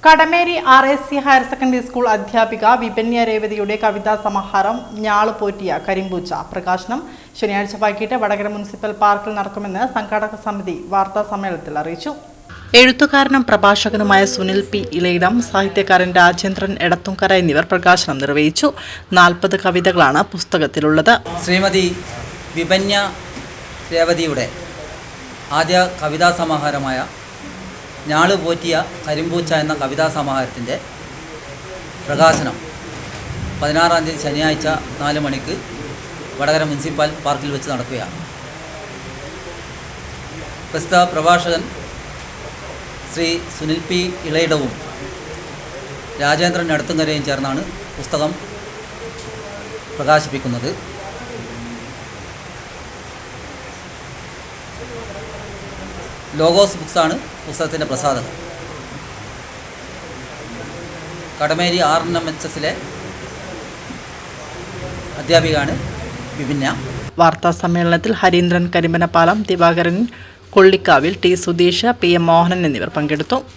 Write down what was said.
Kadameri RAC higher secondary school അധ്യാപിക വിപന്യ രേവതിയുടെ കവിതാ സമാഹാരം ഞാള് പോറ്റിയ കരിമ്പൂച്ച പ്രകാശനം ശനിയാഴ്ച വൈകിട്ട് വടകര മുനിസിപ്പൽ പാർക്കിൽ നടക്കുമെന്ന് സംഘാടക സമിതി വാർത്താ സമ്മേളനത്തിൽ അറിയിച്ചു. എഴുത്തുകാരനും പ്രഭാഷകനുമായ സുനിൽ P. ഇളയിടം, സാഹിത്യകാരൻ രാജേന്ദ്രൻ എടത്തുംകര എന്നിവർ പ്രകാശനം നിർവഹിച്ചു. 40 കവിതകളാണ് പുസ്തകത്തിലുള്ളത്. ശ്രീമതി വിപന്യ രേവതിയുടെ ആദ്യ കവിതാ സമാഹാരമായ ഞാള് പോറ്റിയ കരിമ്പൂച്ച എന്ന കവിതാ സമാഹാരത്തിൻ്റെ പ്രകാശനം 16-ാം തീയതി ശനിയാഴ്ച 4 മണിക്ക് വടകര മുനിസിപ്പൽ പാർക്കിൽ വെച്ച് നടക്കുകയാണ്. പ്രസ്തുത പ്രഭാഷകൻ ശ്രീ സുനിൽ P. ഇളയിടവും രാജേന്ദ്രൻ എടത്തുംകരയും ചേർന്നാണ് പുസ്തകം പ്രകാശിപ്പിക്കുന്നത്. ലോഗോസ് ബുക്സാണ് പുസ്തകത്തിൻ്റെ പ്രസാധകർ. കടമേരി RNMHSലെ അധ്യാപികയാണ് വിപിന്യ. വാർത്താ സമ്മേളനത്തിൽ ഹരീന്ദ്രൻ കരിമ്പനപ്പാലം, ദിവാകരൻ കൊള്ളിക്കാവിൽ, T. സുധീഷ്, PM മോഹനൻ എന്നിവർ പങ്കെടുത്തു.